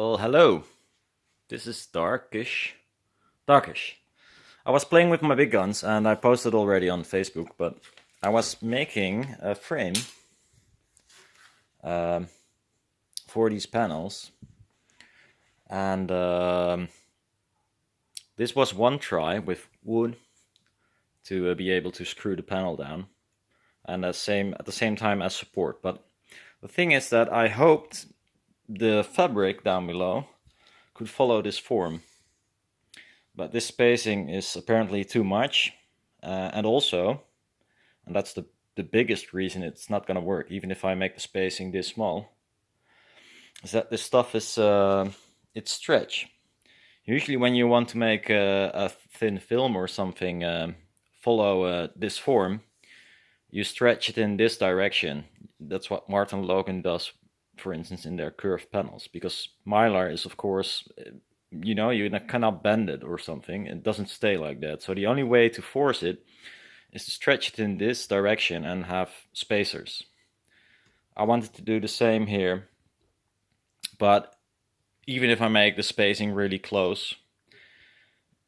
Well, hello. This is Darkish. Darkish. I was playing with my big guns and I posted already on Facebook, but I was making a frame um, for these panels, and this was one try with wood to be able to screw the panel down, and at the same time as support. But the thing is that I hoped the fabric down below could follow this form. But this spacing is apparently too much, and also, and that's the biggest reason it's not going to work, even if I make the spacing this small, is that this stuff is it's stretch. Usually when you want to make a thin film or something follow this form, you stretch it in this direction. That's what Martin Logan does, for instance, in their curved panels, because Mylar is, of course, you cannot bend it or something. It doesn't stay like that. So the only way to force it is to stretch it in this direction and have spacers. I wanted to do the same here, but even if I make the spacing really close,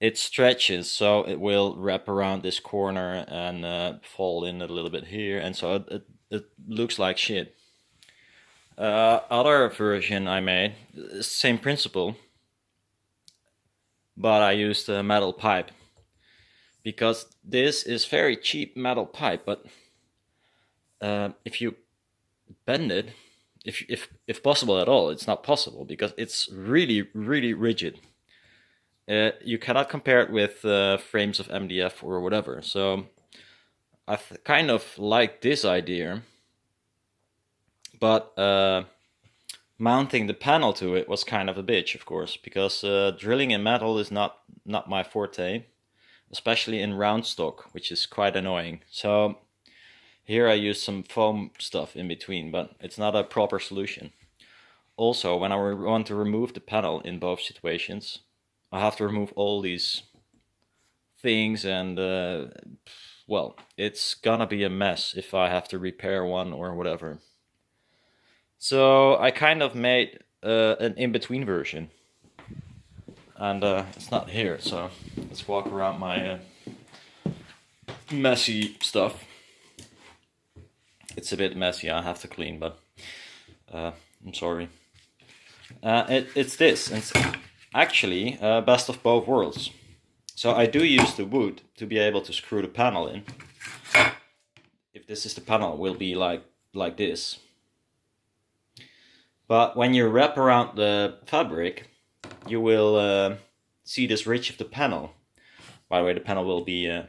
it stretches, so it will wrap around this corner and fall in a little bit here, and so it looks like shit. Other version I made, same principle, but I used a metal pipe, because this is very cheap metal pipe, but if you bend it, if possible at all, it's not possible because it's really, really rigid. You cannot compare it with frames of MDF or whatever. So I kind of like this idea, but mounting the panel to it was kind of a bitch, of course, because drilling in metal is not my forte, especially in round stock, which is quite annoying. So here I use some foam stuff in between, but it's not a proper solution. Also, when I want to remove the panel in both situations, I have to remove all these things, and well, it's gonna be a mess if I have to repair one or whatever. So I kind of made an in-between version, and it's not here, so let's walk around my messy stuff. It's a bit messy, I have to clean, but I'm sorry. It's this, and it's actually best of both worlds. So I do use the wood to be able to screw the panel in. If this is the panel, it will be like this. But when you wrap around the fabric, you will see this ridge of the panel. By the way, the panel will be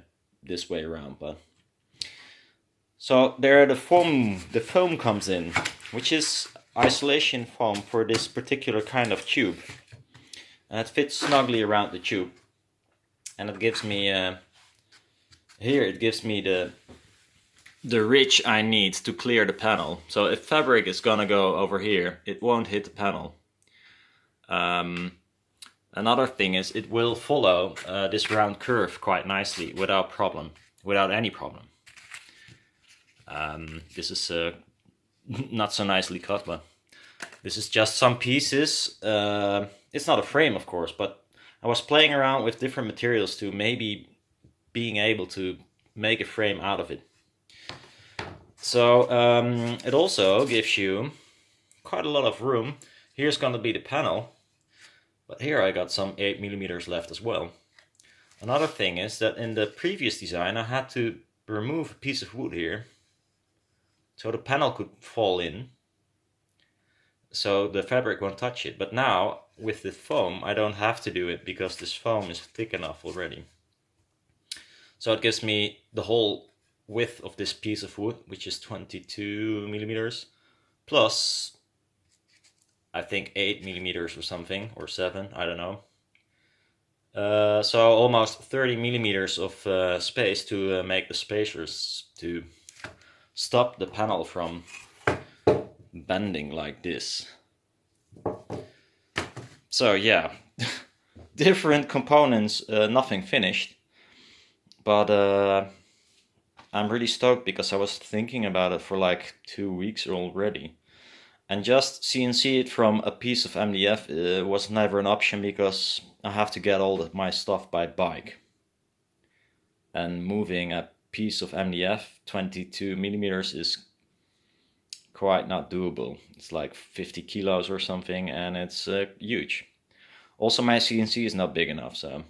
this way around, but so there the foam comes in, which is isolation foam for this particular kind of tube, and it fits snugly around the tube, and it gives me here it gives me the ridge I need to clear the panel. So if fabric is gonna go over here, it won't hit the panel. Another thing is it will follow this round curve quite nicely without any problem. This is not so nicely cut, but this is just some pieces. It's not a frame, of course, but I was playing around with different materials to maybe being able to make a frame out of it. So it also gives you quite a lot of room. Here's going to be the panel, but here I got some 8mm left as well. Another thing is that in the previous design I had to remove a piece of wood here, so the panel could fall in, so the fabric won't touch it. But now, with the foam, I don't have to do it because this foam is thick enough already. So it gives me the whole width of this piece of wood, which is 22mm, plus, I think 8mm or something, or 7, I don't know. So almost 30mm of space to make the spacers to stop the panel from bending like this. So yeah, different components, nothing finished, but I'm really stoked because I was thinking about it for like 2 weeks already, And just CNC it from a piece of MDF was never an option, because I have to get all of my stuff by bike. And moving a piece of MDF 22 millimeters is quite not doable. It's like 50 kilos or something, and it's huge. Also, my CNC is not big enough, so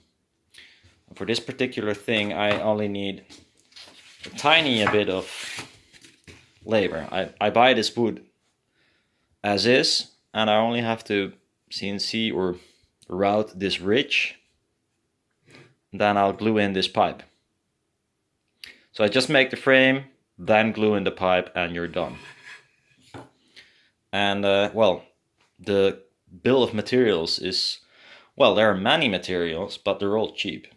for this particular thing I only need a tiny bit of labor. I buy this wood as is, and I only have to CNC or route this ridge. Then I'll glue in this pipe. So I just make the frame, then glue in the pipe, and you're done. And well, the bill of materials is, well, there are many materials, but they're all cheap.